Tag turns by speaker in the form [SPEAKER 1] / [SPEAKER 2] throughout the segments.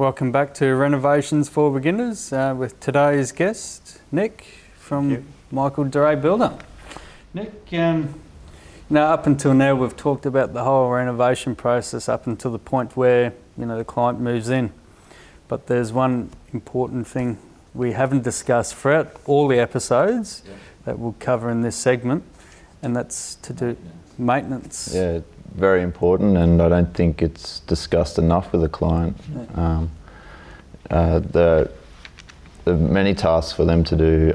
[SPEAKER 1] Welcome back to Renovations for Beginners with today's guest, Nick from Michael Duray Builder. Nick, up until now we've talked about the whole renovation process up until the point where the client moves in. But there's one important thing we haven't discussed throughout all the episodes that we'll cover in this segment, and that's to do maintenance.
[SPEAKER 2] Yeah, very important, and I don't think it's discussed enough with the client. The many tasks for them to do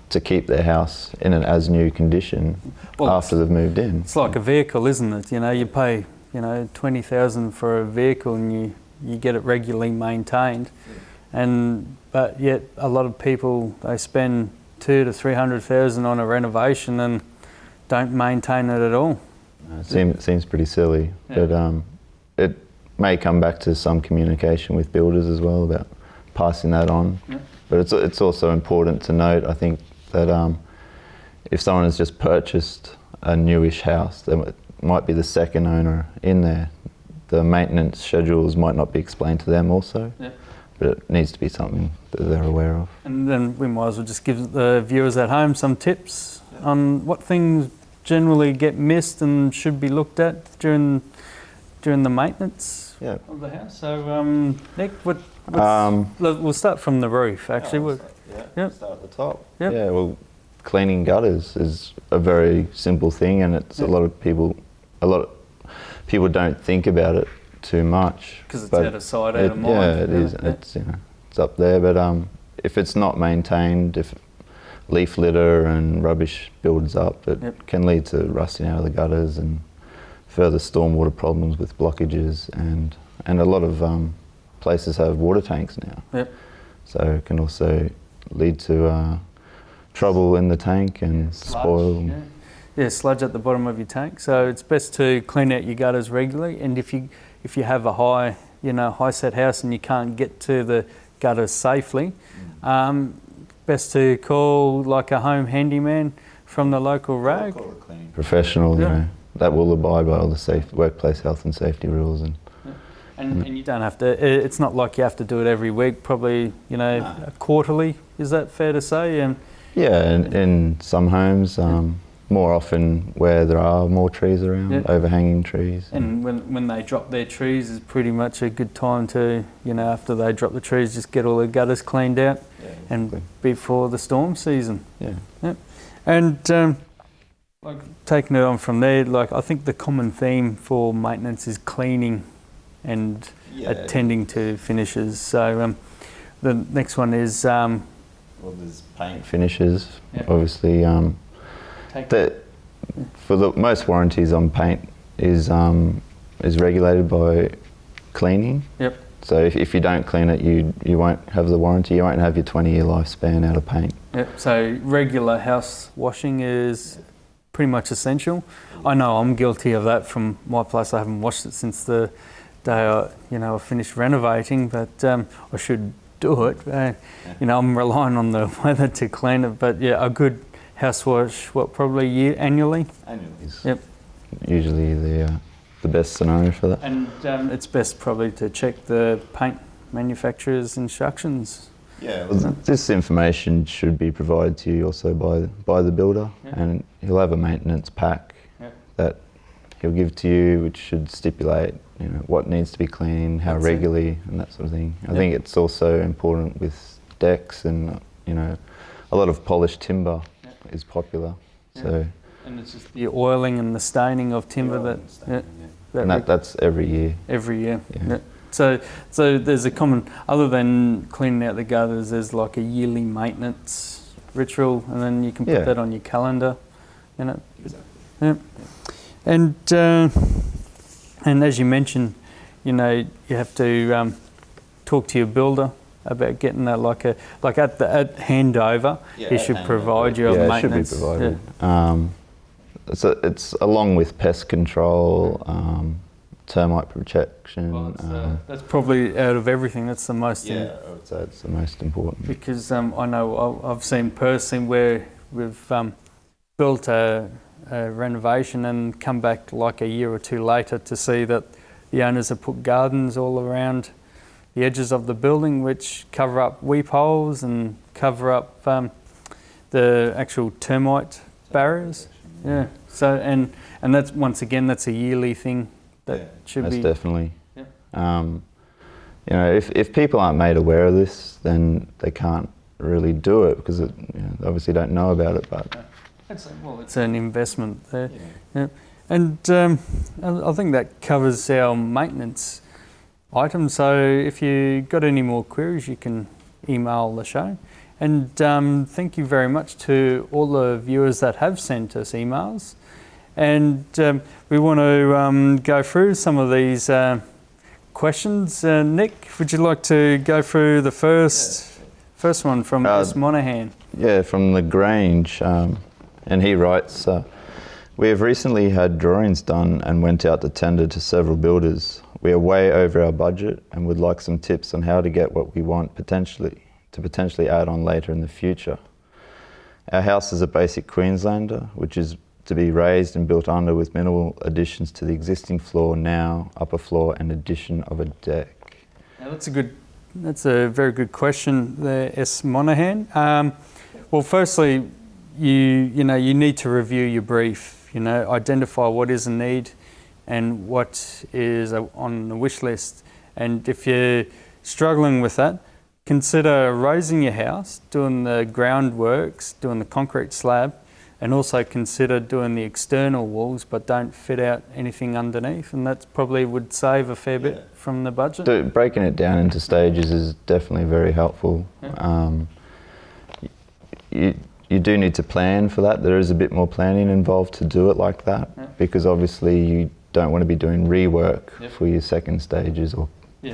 [SPEAKER 2] to keep their house in an as-new condition after they've moved in.
[SPEAKER 1] It's like a vehicle, isn't it? You pay $20,000 for a vehicle and you get it regularly maintained, but yet a lot of people, they spend $200,000 to $300,000 on a renovation and don't maintain it at all.
[SPEAKER 2] It seems pretty silly, but it may come back to some communication with builders as well about passing that on. But it's also important to note, I think, that if someone has just purchased a newish house, there might be the second owner in there. The maintenance schedules might not be explained to them also, but it needs to be something that they're aware of. And
[SPEAKER 1] then we might as well just give the viewers at home some tips on what things generally get missed and should be looked at during the maintenance of the house. So, Nick, we'll start from the roof. Actually,
[SPEAKER 2] start at the top. Yeah, well, cleaning gutters is a very simple thing, and it's a lot of people don't think about it too much
[SPEAKER 1] because it's out of sight, out of mind.
[SPEAKER 2] Yeah, it is. It's up there, but if it's not maintained, if leaf litter and rubbish builds up, it can lead to rusting out of the gutters and further stormwater problems with blockages, and a lot of places have water tanks now. So it can also lead to trouble in the tank and spoil.
[SPEAKER 1] Sludge at the bottom of your tank. So it's best to clean out your gutters regularly, and if you have a high set house and you can't get to the gutters safely, best to call like a home handyman from the local rag.
[SPEAKER 2] Call a cleaning professional, that will abide by all the workplace health and safety rules.
[SPEAKER 1] And you don't have to, it's not like you have to do it every week, probably, quarterly, is that fair to say?
[SPEAKER 2] In some homes, more often where there are more trees around, overhanging trees.
[SPEAKER 1] And when they drop their trees is pretty much a good time to, after they drop the trees, just get all the gutters cleaned out and before the storm season. And taking it on from there, I think the common theme for maintenance is cleaning and attending to finishes. So the next one is...
[SPEAKER 2] there's paint finishes, obviously. For the most warranties on paint is regulated by cleaning. So if you don't clean it, you won't have the warranty. You won't have your 20-year lifespan out of paint.
[SPEAKER 1] So regular house washing is pretty much essential. I know I'm guilty of that from my place. I haven't washed it since the day I finished renovating, but I should do it. I'm relying on the weather to clean it, but a good house wash, probably annually? Annually.
[SPEAKER 2] Usually the best scenario for that.
[SPEAKER 1] And it's best probably to check the paint manufacturer's instructions.
[SPEAKER 2] This information should be provided to you also by the builder, and he'll have a maintenance pack that he'll give to you, which should stipulate what needs to be cleaned, how regularly, and that sort of thing. I think it's also important with decks, and a lot of polished timber is popular. So,
[SPEAKER 1] and it's just the oiling and the staining of timber
[SPEAKER 2] that's every year.
[SPEAKER 1] Every year. So there's a common, other than cleaning out the gutters, there's like a yearly maintenance ritual, and then you can put that on your calendar. Exactly. And as you mentioned, you have to talk to your builder about getting that at handover. He should provide you a maintenance.
[SPEAKER 2] It should be provided. It's along with pest control, termite protection.
[SPEAKER 1] That's probably out of everything. That's the most.
[SPEAKER 2] I would say it's the most important.
[SPEAKER 1] Because I know I've seen personally where we've built a renovation and come back like a year or two later to see that the owners have put gardens all around the edges of the building, which cover up weep holes and cover up the actual termite barriers. Yeah. So and that's, once again, that's a yearly thing that should
[SPEAKER 2] Most
[SPEAKER 1] be.
[SPEAKER 2] Definitely. Yeah. You know, if people aren't made aware of this, then they can't really do it because they obviously don't know about it. But
[SPEAKER 1] it's an investment there. Yeah. And I think that covers our maintenance items. So if you got any more queries, you can email the show. And thank you very much to all the viewers that have sent us emails. And we want to go through some of these questions. Nick, would you like to go through the first one from S. Monaghan?
[SPEAKER 2] Yeah, from the Grange. And he writes, we have recently had drawings done and went out to tender to several builders. We are way over our budget and would like some tips on how to get what we want to potentially add on later in the future. Our house is a basic Queenslander, which is to be raised and built under with minimal additions to the existing floor now, upper floor and addition of a deck.
[SPEAKER 1] Now that's a very good question there, S. Monaghan. Well, firstly, you need to review your brief, identify what is a need and what is on the wish list. And if you're struggling with that, consider raising your house, doing the groundworks, doing the concrete slab, and also consider doing the external walls, but don't fit out anything underneath. And that probably would save a fair bit from the budget.
[SPEAKER 2] Breaking it down into stages is definitely very helpful. Yeah. You do need to plan for that. There is a bit more planning involved to do it like that, because obviously you don't want to be doing rework for your second stages or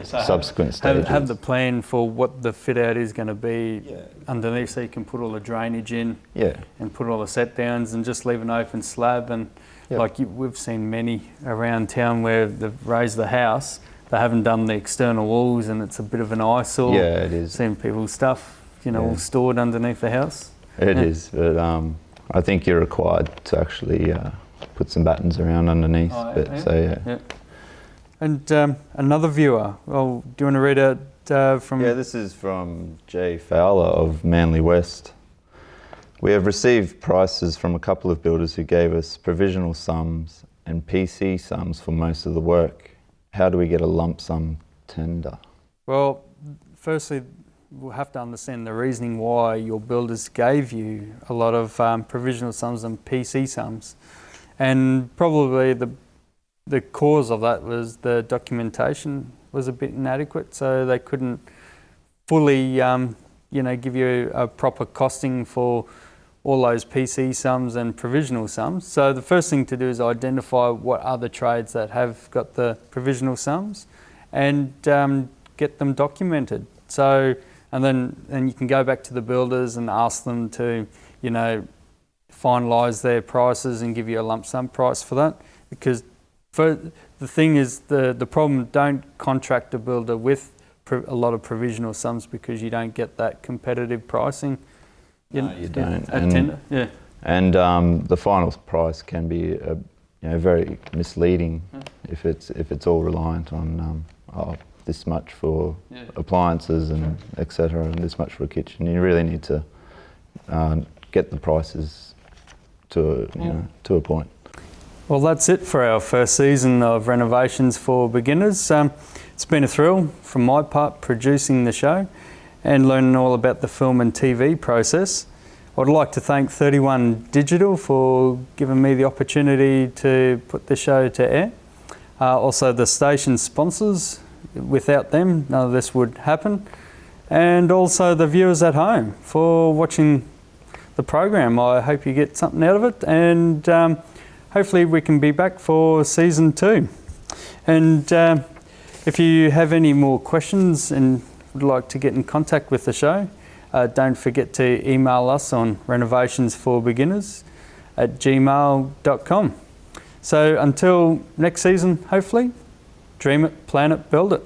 [SPEAKER 2] subsequent stages.
[SPEAKER 1] Have the plan for what the fit out is going to be underneath, so you can put all the drainage in and put all the set downs and just leave an open slab. And we've seen many around town where they've raised the house, they haven't done the external walls, and it's a bit of an eyesore.
[SPEAKER 2] Yeah, it is.
[SPEAKER 1] Seeing people's stuff, all stored underneath the house.
[SPEAKER 2] It is, but I think you're required to actually put some battens around underneath.
[SPEAKER 1] And another viewer, do you want to read out from...
[SPEAKER 2] Yeah, this is from Jay Fowler of Manly West. We have received prices from a couple of builders who gave us provisional sums and PC sums for most of the work. How do we get a lump sum tender?
[SPEAKER 1] Well, firstly, we'll have to understand the reasoning why your builders gave you a lot of provisional sums and PC sums. And probably the cause of that was the documentation was a bit inadequate, so they couldn't fully give you a proper costing for all those PC sums and provisional sums. So the first thing to do is identify what other trades that have got the provisional sums and get them documented. So and then you can go back to the builders and ask them to finalise their prices and give you a lump sum price for that. Because the thing is, the problem, don't contract a builder with a lot of provisional sums, because you don't get that competitive pricing.
[SPEAKER 2] No, you don't.
[SPEAKER 1] At tender. Yeah.
[SPEAKER 2] And the final price can be very misleading if it's all reliant on this much for appliances and etc. and this much for a kitchen. You really need to get the prices to a point.
[SPEAKER 1] Well, that's it for our first season of Renovations for Beginners. It's been a thrill from my part producing the show and learning all about the film and TV process. I'd like to thank 31 Digital for giving me the opportunity to put the show to air. Also the station sponsors. Without them, none of this would happen. And also the viewers at home for watching the program. I hope you get something out of it, and hopefully we can be back for season 2. And if you have any more questions and would like to get in contact with the show, don't forget to email us on renovationsforbeginners@gmail.com. So until next season, hopefully, dream it, plan it, build it.